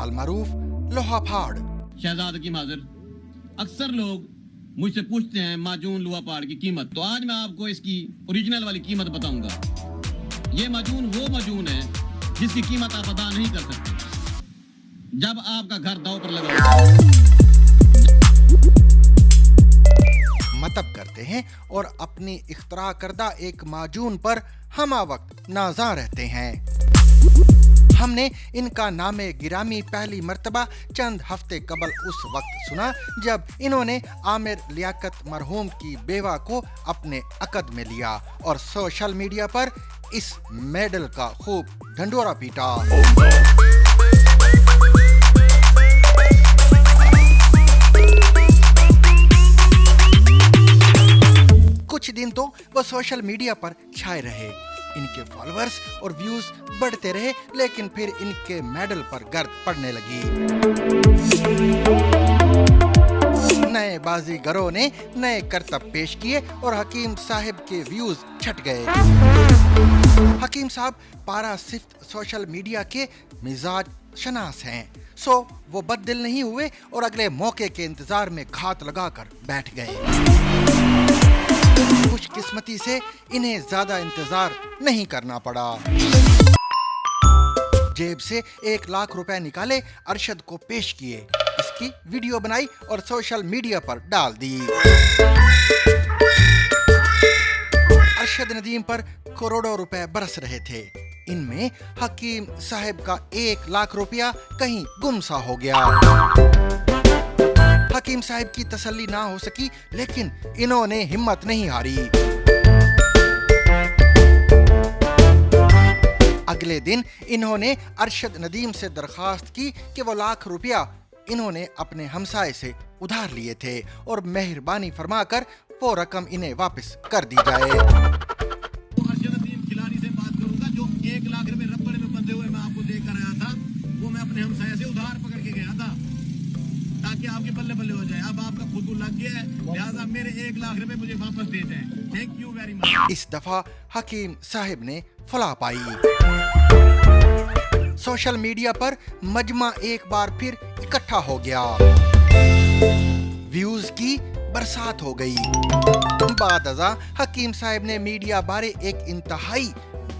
अलमारूफ लोहा फाड़। शहजाद की माजर, अक्सर लोग मुझसे पूछते हैं माजून लोहा पहाड़ की कीमत, तो आज मैं आपको इसकी ओरिजिनल वाली कीमत बताऊंगा। ये माजून वो माजून है जिसकी कीमत आप अदा नहीं कर सकते जब आपका घर दांव पर लगा होगा। मतब करते हैं और अपनी इख्तरा करदा एक माजून पर हमा वक्त नाज़ा रहते हैं। हमने इनका नामे गिरामी पहली मर्तबा चंद हफ्ते कबल उस वक्त सुना जब इन्होंने आमिर लियाकत मरहूम की बेवा को अपने अकद में लिया और सोशल मीडिया पर इस मेडल का खूब ढंढोरा पीटा। कुछ दिन तो वो सोशल मीडिया पर छाए रहे, इनके फॉलोअर्स और व्यूज बढ़ते रहे, लेकिन फिर इनके मेडल पर गर्द पड़ने लगी। नए बाजीगरों ने नए करतब पेश किए और हकीम साहब के व्यूज छट गए। हकीम साहब पारा सिफ्त सोशल मीडिया के मिजाज शनास हैं, सो वो बददिल नहीं हुए और अगले मौके के इंतजार में घात लगाकर बैठ गए। खुशकिस्मती से इन्हें ज्यादा इंतजार नहीं करना पड़ा। जेब से 1 लाख रुपए निकाले, अरशद को पेश किए, इसकी वीडियो बनाई और सोशल मीडिया पर डाल दी। अरशद नदीम पर करोड़ों रुपए बरस रहे थे, इनमें हकीम साहब का 1 लाख रुपया कहीं गुम सा हो गया। हकीम साहब की तसल्ली ना हो सकी, लेकिन इन्होंने हिम्मत नहीं हारी। अगले दिन इन्होंने अरशद नदीम से दरखास्त की कि वो 1 लाख रुपया इन्होंने अपने हमसाये से उधार लिए थे और मेहरबानी फरमाकर वो रकम इन्हें वापस कर दी जाए। अरशद नदीम खिलाड़ी से बात करूंगा जो 1 लाख रुपए रबड़ में बंधे हुए मैं आपको देकर आया था, वो मैं अपने हमसाये से उधार पकड़ के गया था ताकि आपके बल्ले बल्ले हो जाए। अब आपका खुद लग गया है, लिहाजा मेरे 1 लाख रुपए मुझे वापस दे दें। Thank you very much. इस दफा हकीम साहब ने फला पाई। सोशल मीडिया पर मजमा एक बार फिर इकट्ठा हो गया, व्यूज की बरसात हो गई। बादअज़ा हकीम साहब ने मीडिया बारे एक इंतहाई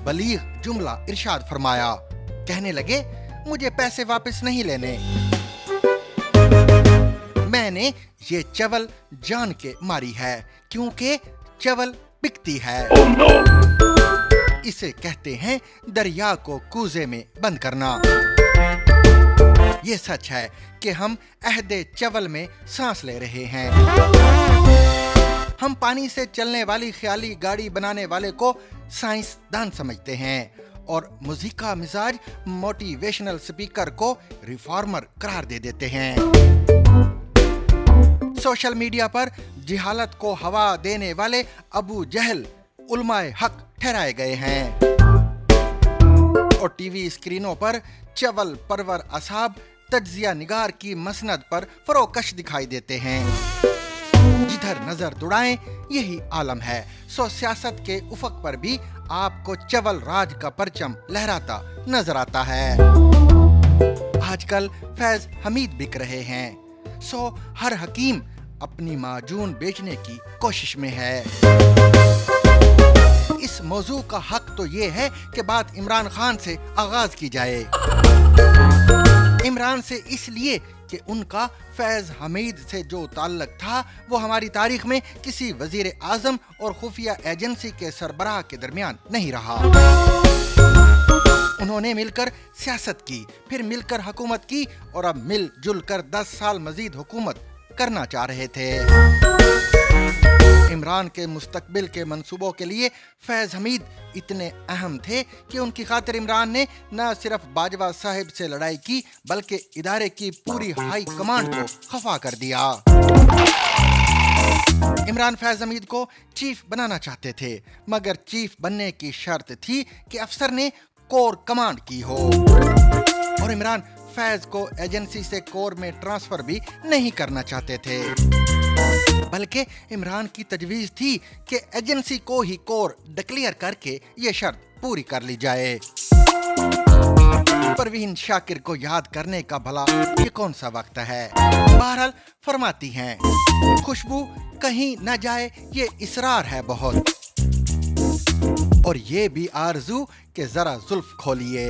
बलीग जुमला इरशाद फरमाया। कहने लगे, मुझे पैसे वापस नहीं लेने, मैंने ये चवल जान के मारी है क्योंकि चवल बिकती है। इसे कहते हैं दरिया को कूजे में बंद करना। ये सच है कि हम अहदे चवल में सांस ले रहे हैं। हम पानी से चलने वाली ख्याली गाड़ी बनाने वाले को साइंसदान समझते हैं और मुज़िका मिजाज मोटिवेशनल स्पीकर को रिफॉर्मर करार दे देते हैं। सोशल मीडिया पर जिहालत को हवा देने वाले अबू जहल उलमाए हक ठहराए गए हैं और टीवी स्क्रीनों पर चवल परवर असाब तज्जिया निगार की मसनद पर फरोकश दिखाई देते हैं। जिधर नजर दुड़ाएं यही आलम है। सो सियासत के उफक पर भी आपको चवल राज का परचम लहराता नजर आता है। आजकल फैज हमीद बिक रहे हैं, सो हर हकीम अपनी माजून बेचने की कोशिश में है। इस मौजू का हक तो ये है कि बात इमरान खान से आगाज की जाए। इमरान से इसलिए कि उनका फैज हमीद से जो ताल्लुक था वो हमारी तारीख में किसी वजीर आजम और खुफिया एजेंसी के सरबराह के दरमियान नहीं रहा। उन्होंने मिलकर सियासत की, फिर मिलकर हुकूमत की और अब मिलजुल कर 10 साल मजीद हुकूमत करना चाह रहे थे। इमरान के मुस्तकबिल के मंसूबों के लिए फैज हमीद इतने अहम थे कि उनकी खातिर इमरान ने न सिर्फ बाजवा साहिब से लड़ाई की बल्कि इदारे की पूरी हाई कमांड को खफा कर दिया। इमरान फैज हमीद को चीफ बनाना चाहते थे, मगर चीफ बनने की शर्त थी कि अफसर ने कोर कमांड की हो और इमरान फैज को एजेंसी से कोर में ट्रांसफर भी नहीं करना चाहते थे, बल्कि इमरान की तजवीज थी कि एजेंसी को ही कोर डिक्लेयर करके ये शर्त पूरी कर ली जाए। पर परवीन शाकिर को याद करने का भला ये कौन सा वक्त है। बहरहाल फरमाती हैं, खुशबू कहीं न जाए ये इसरार है बहुत, और ये भी आरज़ू कि जरा जुल्फ खोलिए।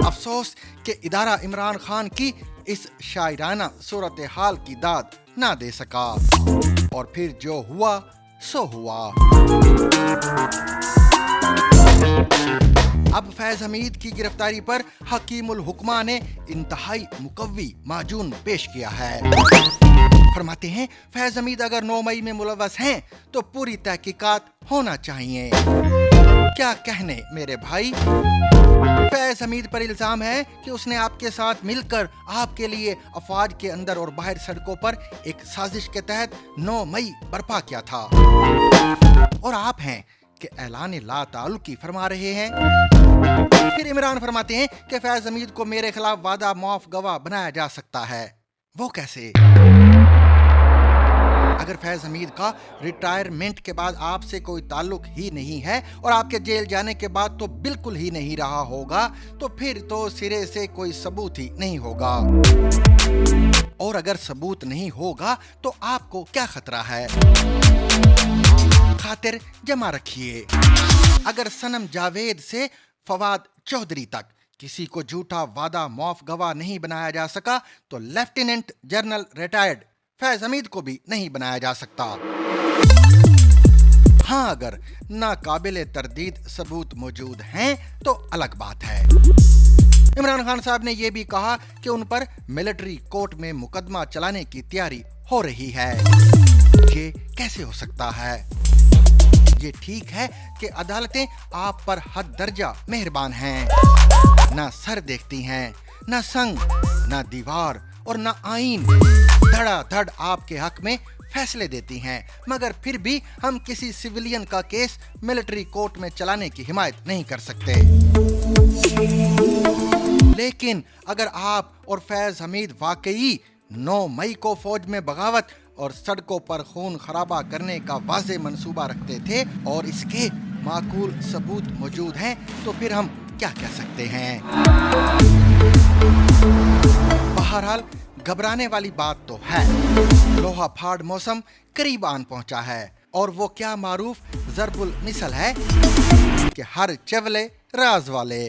अफसोस कि इदारा इमरान खान की इस शायराना सूरत हाल की दाद ना दे सका, और फिर जो हुआ सो हुआ। अब फैज हमीद की गिरफ्तारी पर हकीमुल हुक्मा ने इंतहाई मुकव्वी माजून पेश किया है। फरमाते हैं, फैज हमीद अगर 9 मई में मुलव्वस हैं तो पूरी तहकीकात होना चाहिए। क्या कहने मेरे भाई। फैज हमीद पर इल्जाम है कि उसने आपके साथ मिलकर आपके लिए अफवाज के अंदर और बाहर सड़कों पर एक साजिश के तहत 9 मई बर्पा किया था, और आप हैं कि ऐलान ला ताल्लुकी फरमा रहे हैं। फिर इमरान फरमाते हैं कि फैज हमीद को मेरे खिलाफ वादा माफ गवाह बनाया जा सकता है। वो कैसे? अगर फैज हमीद का रिटायरमेंट के बाद आपसे कोई ताल्लुक ही नहीं है और आपके जेल जाने के बाद तो बिल्कुल ही नहीं रहा होगा, तो फिर तो सिरे से कोई सबूत ही नहीं होगा, और अगर सबूत नहीं होगा तो आपको क्या खतरा है। खातिर जमा रखिए, अगर सनम जावेद से फवाद चौधरी तक किसी को झूठा वादा माफ गवाह नहीं बनाया जा सका तो lieutenant general retired Faiz Hamid को भी नहीं बनाया जा सकता। हाँ, अगर नाकाबिले तरदीद सबूत मौजूद हैं तो अलग बात है। इमरान खान साहब ने यह भी कहा कि उन पर मिलिट्री कोर्ट में मुकदमा चलाने की तैयारी हो रही है। ये कैसे हो सकता है? ये ठीक है कि अदालतें आप पर हद दर्जा मेहरबान हैं, ना सर देखती हैं, ना संग, ना दीवार और ना आईन, धड़ाधड़ आपके हक में फैसले देती हैं, मगर फिर भी हम किसी सिविलियन का केस मिलिट्री कोर्ट में चलाने की हिमायत नहीं कर सकते। लेकिन अगर आप और फैज हमीद वाकई 9 मई को फौज में बगावत और सड़कों पर खून खराबा करने का वाज़े मंसूबा रखते थे और इसके माकूल सबूत मौजूद हैं, तो फिर हम क्या कह सकते हैं। बहरहाल घबराने वाली बात तो है, लोहा फाड़ मौसम करीब आन पहुंचा है, और वो क्या मारूफ ज़रबुल मिसल है कि हर चवले राज वाले।